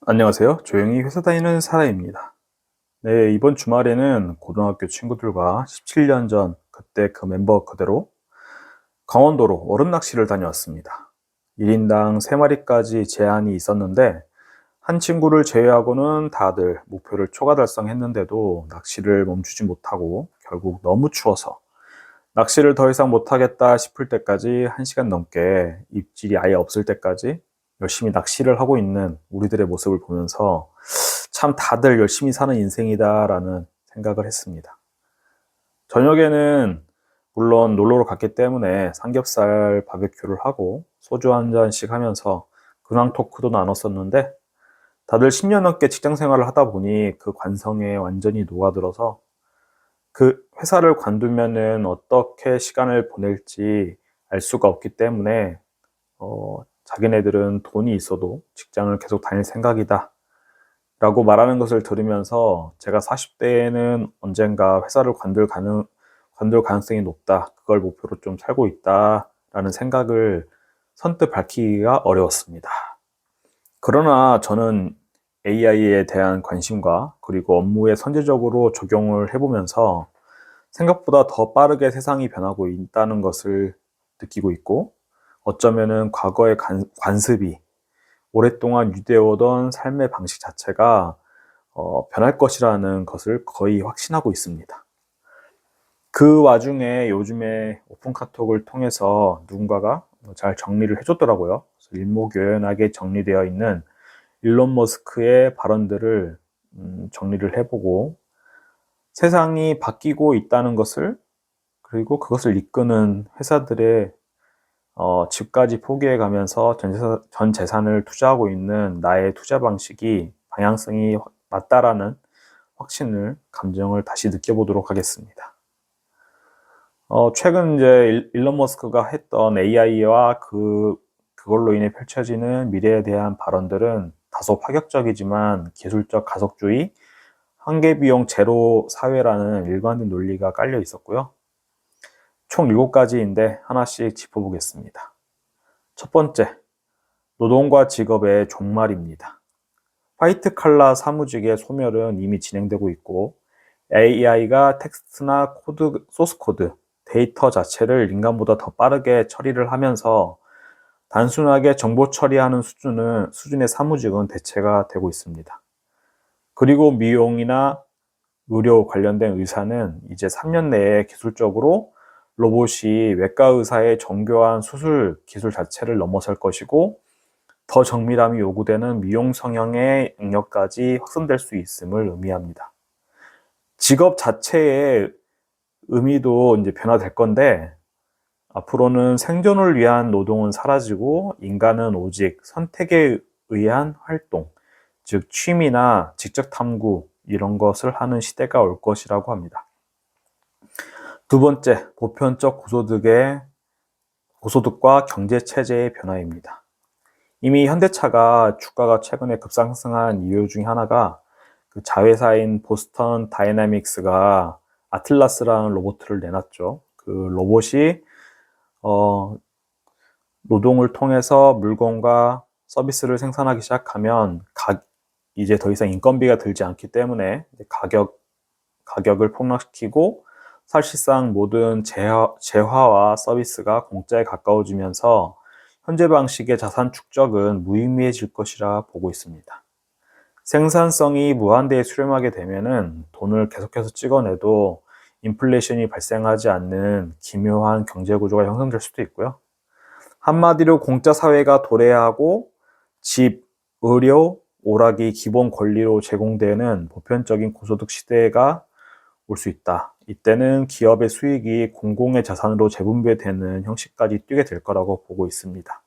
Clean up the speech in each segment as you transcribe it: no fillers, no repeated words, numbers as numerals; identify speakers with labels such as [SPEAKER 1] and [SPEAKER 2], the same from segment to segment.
[SPEAKER 1] 안녕하세요. 조용히 회사 다니는 사람입니다. 네, 이번 주말에는 고등학교 친구들과 17년 전 그때 그 멤버 그대로 강원도로 얼음 낚시를 다녀왔습니다. 1인당 3마리까지 제한이 있었는데 한 친구를 제외하고는 다들 목표를 초과 달성했는데도 낚시를 멈추지 못하고 결국 너무 추워서 낚시를 더 이상 못하겠다 싶을 때까지 1시간 넘게 입질이 아예 없을 때까지 열심히 낚시를 하고 있는 우리들의 모습을 보면서 참 다들 열심히 사는 인생이다라는 생각을 했습니다. 저녁에는 물론 놀러를 갔기 때문에 삼겹살 바베큐를 하고 소주 한 잔씩 하면서 근황 토크도 나눴었는데 다들 10년 넘게 직장 생활을 하다 보니 그 관성에 완전히 녹아들어서 그 회사를 관두면은 어떻게 시간을 보낼지 알 수가 없기 때문에 자기네들은 돈이 있어도 직장을 계속 다닐 생각이다 라고 말하는 것을 들으면서 제가 40대에는 언젠가 회사를 관둘 가능성이 높다. 그걸 목표로 좀 살고 있다라는 생각을 선뜻 밝히기가 어려웠습니다. 그러나 저는 AI에 대한 관심과 그리고 업무에 선제적으로 적용을 해보면서 생각보다 더 빠르게 세상이 변하고 있다는 것을 느끼고 있고 어쩌면은 과거의 관습이 오랫동안 유지해오던 삶의 방식 자체가 변할 것이라는 것을 거의 확신하고 있습니다. 그 와중에 요즘에 오픈 카톡을 통해서 누군가가 잘 정리를 해줬더라고요. 그래서 일목요연하게 정리되어 있는 일론 머스크의 발언들을 정리를 해보고 세상이 바뀌고 있다는 것을 그리고 그것을 이끄는 회사들의 집까지 포기해 가면서 전 재산을 투자하고 있는 나의 투자 방식이 방향성이 맞다라는 확신을, 감정을 다시 느껴보도록 하겠습니다. 최근 이제 일론 머스크가 했던 AI와 그걸로 인해 펼쳐지는 미래에 대한 발언들은 다소 파격적이지만 기술적 가속주의, 한계 비용 제로 사회라는 일관된 논리가 깔려 있었고요. 총 7가지인데 하나씩 짚어보겠습니다. 첫 번째, 노동과 직업의 종말입니다. 화이트 칼라 사무직의 소멸은 이미 진행되고 있고 AI가 텍스트나 소스 코드, 데이터 자체를 인간보다 더 빠르게 처리를 하면서 단순하게 정보 처리하는 수준의 사무직은 대체가 되고 있습니다. 그리고 미용이나 의료 관련된 의사는 이제 3년 내에 기술적으로 로봇이 외과 의사의 정교한 수술 기술 자체를 넘어설 것이고 더 정밀함이 요구되는 미용 성형의 영역까지 확산될 수 있음을 의미합니다. 직업 자체의 의미도 이제 변화될 건데 앞으로는 생존을 위한 노동은 사라지고 인간은 오직 선택에 의한 활동, 즉 취미나 직접 탐구 이런 것을 하는 시대가 올 것이라고 합니다. 두 번째, 보편적 고소득과 경제체제의 변화입니다. 이미 현대차가 주가가 최근에 급상승한 이유 중에 하나가 그 자회사인 보스턴 다이내믹스가 아틀라스라는 로봇을 내놨죠. 그 로봇이 노동을 통해서 물건과 서비스를 생산하기 시작하면 이제 더 이상 인건비가 들지 않기 때문에 가격을 폭락시키고 사실상 모든 재화와 서비스가 공짜에 가까워지면서 현재 방식의 자산 축적은 무의미해질 것이라 보고 있습니다. 생산성이 무한대에 수렴하게 되면은 돈을 계속해서 찍어내도 인플레이션이 발생하지 않는 기묘한 경제 구조가 형성될 수도 있고요. 한마디로 공짜 사회가 도래하고 집, 의료, 오락이 기본 권리로 제공되는 보편적인 고소득 시대가 올 수 있다. 이때는 기업의 수익이 공공의 자산으로 재분배되는 형식까지 뛰게 될 거라고 보고 있습니다.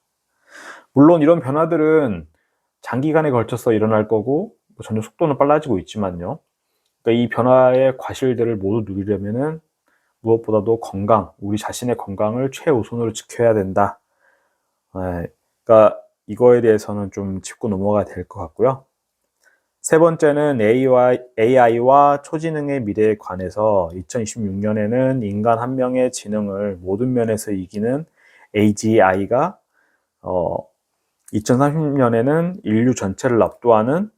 [SPEAKER 1] 물론 이런 변화들은 장기간에 걸쳐서 일어날 거고 점점 속도는 빨라지고 있지만요. 그러니까 이 변화의 과실들을 모두 누리려면은 무엇보다도 우리 자신의 건강을 최우선으로 지켜야 된다. 그러니까 이거에 대해서는 좀 짚고 넘어가야 될 것 같고요. 세 번째는 AI와 초지능의 미래에 관해서 2026년에는 인간 한 명의 지능을 모든 면에서 이기는 AGI가 2030년에는 인류 전체를 압도하는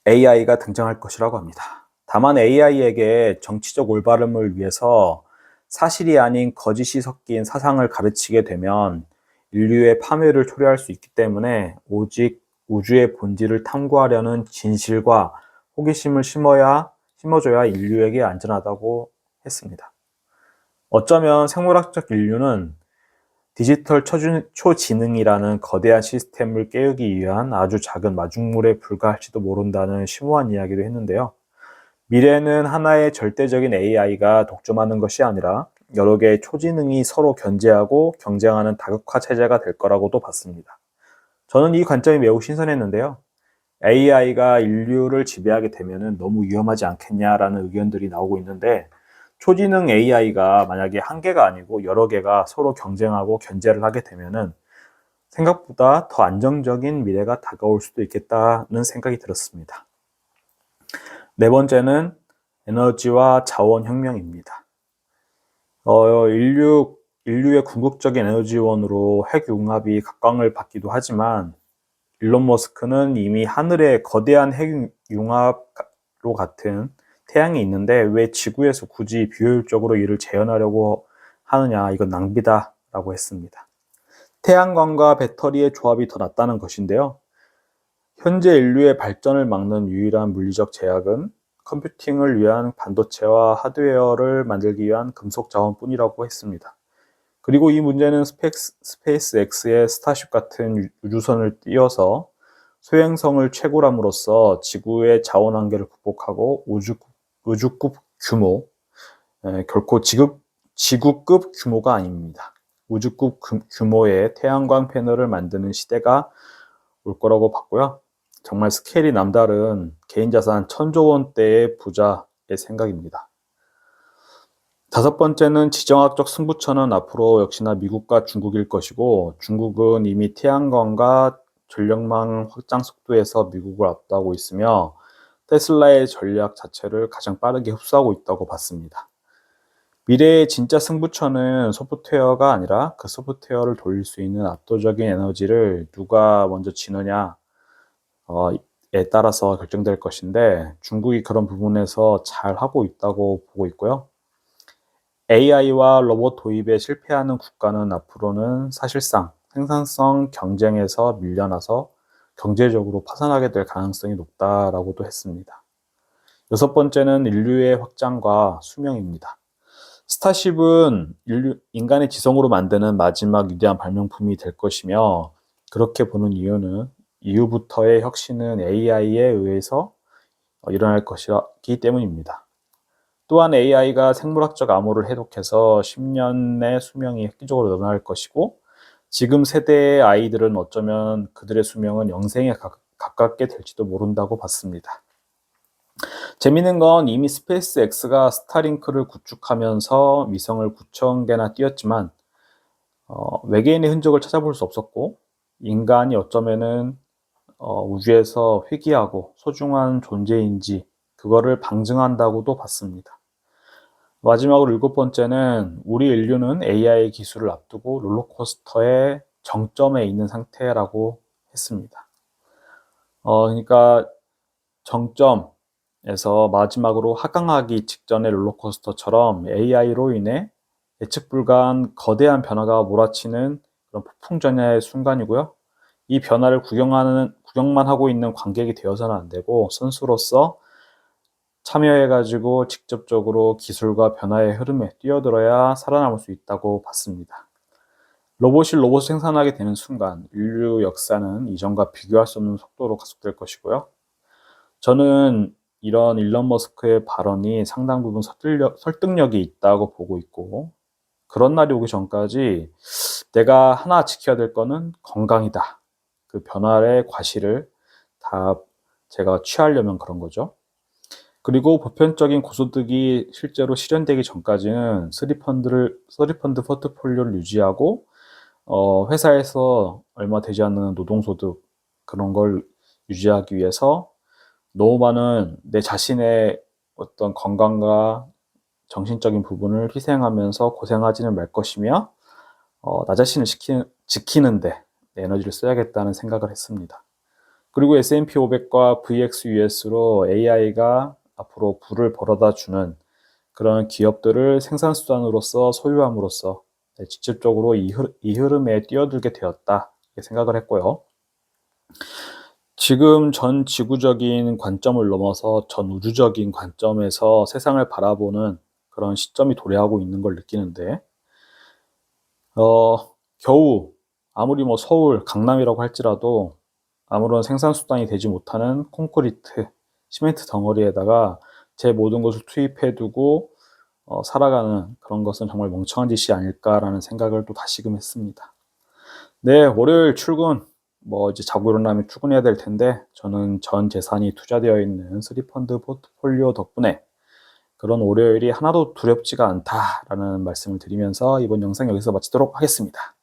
[SPEAKER 1] AI가 등장할 것이라고 합니다. 다만 AI에게 정치적 올바름을 위해서 사실이 아닌 거짓이 섞인 사상을 가르치게 되면 인류의 파멸을 초래할 수 있기 때문에 오직 우주의 본질을 탐구하려는 진실과 호기심을 심어줘야 인류에게 안전하다고 했습니다. 어쩌면 생물학적 인류는 디지털 초지능이라는 거대한 시스템을 깨우기 위한 아주 작은 마중물에 불과할지도 모른다는 심오한 이야기도 했는데요. 미래는 하나의 절대적인 AI가 독점하는 것이 아니라 여러 개의 초지능이 서로 견제하고 경쟁하는 다극화 체제가 될 거라고도 봤습니다. 저는 이 관점이 매우 신선했는데요. AI가 인류를 지배하게 되면 너무 위험하지 않겠냐라는 의견들이 나오고 있는데, 초지능 AI가 만약에 한 개가 아니고 여러 개가 서로 경쟁하고 견제를 하게 되면은 생각보다 더 안정적인 미래가 다가올 수도 있겠다는 생각이 들었습니다. 네 번째는 에너지와 자원 혁명입니다. 인류의 궁극적인 에너지원으로 핵융합이 각광을 받기도 하지만 일론 머스크는 이미 하늘에 거대한 핵융합로 같은 태양이 있는데 왜 지구에서 굳이 비효율적으로 이를 재현하려고 하느냐, 이건 낭비다 라고 했습니다. 태양광과 배터리의 조합이 더 낫다는 것인데요. 현재 인류의 발전을 막는 유일한 물리적 제약은 컴퓨팅을 위한 반도체와 하드웨어를 만들기 위한 금속 자원뿐이라고 했습니다. 그리고 이 문제는 스페이스X의 스타쉽 같은 우주선을 띄워서 소행성을 채굴함으로써 지구의 자원 한계를 극복하고 우주급 규모, 결코 지구급 규모가 아닙니다. 우주급 규모의 태양광 패널을 만드는 시대가 올 거라고 봤고요. 정말 스케일이 남다른 개인 자산 1000조 원대의 부자의 생각입니다. 다섯 번째는 지정학적 승부처는 앞으로 역시나 미국과 중국일 것이고, 중국은 이미 태양광과 전력망 확장 속도에서 미국을 압도하고 있으며 테슬라의 전략 자체를 가장 빠르게 흡수하고 있다고 봤습니다. 미래의 진짜 승부처는 소프트웨어가 아니라 그 소프트웨어를 돌릴 수 있는 압도적인 에너지를 누가 먼저 지느냐에 따라서 결정될 것인데, 중국이 그런 부분에서 잘 하고 있다고 보고 있고요. AI와 로봇 도입에 실패하는 국가는 앞으로는 사실상 생산성 경쟁에서 밀려나서 경제적으로 파산하게 될 가능성이 높다라고도 했습니다. 여섯 번째는 인류의 확장과 수명입니다. 스타쉽은 인간의 지성으로 만드는 마지막 위대한 발명품이 될 것이며, 그렇게 보는 이유는 이후부터의 혁신은 AI에 의해서 일어날 것이기 때문입니다. 또한 AI가 생물학적 암호를 해독해서 10년의 수명이 획기적으로 늘어날 것이고, 지금 세대의 아이들은 어쩌면 그들의 수명은 영생에 가깝게 될지도 모른다고 봤습니다. 재미있는 건 이미 스페이스X가 스타링크를 구축하면서 위성을 9,000개나 띄웠지만 외계인의 흔적을 찾아볼 수 없었고, 인간이 어쩌면은 우주에서 희귀하고 소중한 존재인지 그거를 방증한다고도 봤습니다. 마지막으로 일곱 번째는 우리 인류는 AI 기술을 앞두고 롤러코스터의 정점에 있는 상태라고 했습니다. 그러니까 정점에서 마지막으로 하강하기 직전의 롤러코스터처럼 AI로 인해 예측 불가한 거대한 변화가 몰아치는 그런 폭풍전야의 순간이고요. 이 변화를 구경만 하고 있는 관객이 되어서는 안 되고, 선수로서 참여해가지고 직접적으로 기술과 변화의 흐름에 뛰어들어야 살아남을 수 있다고 봤습니다. 로봇이 로봇을 생산하게 되는 순간 인류 역사는 이전과 비교할 수 없는 속도로 가속될 것이고요. 저는 이런 일론 머스크의 발언이 상당 부분 설득력이 있다고 보고 있고, 그런 날이 오기 전까지 내가 하나 지켜야 될 거는 건강이다. 그 변화의 과실을 다 제가 취하려면 그런 거죠. 그리고 보편적인 고소득이 실제로 실현되기 전까지는 쓰리펀드 포트폴리오를 유지하고, 회사에서 얼마 되지 않는 노동소득 그런 걸 유지하기 위해서 너무 많은 내 자신의 어떤 건강과 정신적인 부분을 희생하면서 고생하지는 말 것이며, 나 자신을 지키는데 내 에너지를 써야겠다는 생각을 했습니다. 그리고 S&P 500과 VXUS로 AI가 앞으로 부를 벌어다 주는 그런 기업들을 생산수단으로서 소유함으로써 직접적으로 이 흐름에 뛰어들게 되었다 이렇게 생각을 했고요. 지금 전 지구적인 관점을 넘어서 전 우주적인 관점에서 세상을 바라보는 그런 시점이 도래하고 있는 걸 느끼는데, 겨우 아무리 뭐 서울, 강남이라고 할지라도 아무런 생산수단이 되지 못하는 콘크리트, 시멘트 덩어리에다가 제 모든 것을 투입해두고 살아가는 그런 것은 정말 멍청한 짓이 아닐까라는 생각을 또 다시금 했습니다. 네, 월요일 출근, 뭐 이제 자고 일어나면 출근해야 될 텐데, 저는 전 재산이 투자되어 있는 스리펀드 포트폴리오 덕분에 그런 월요일이 하나도 두렵지가 않다라는 말씀을 드리면서 이번 영상 여기서 마치도록 하겠습니다.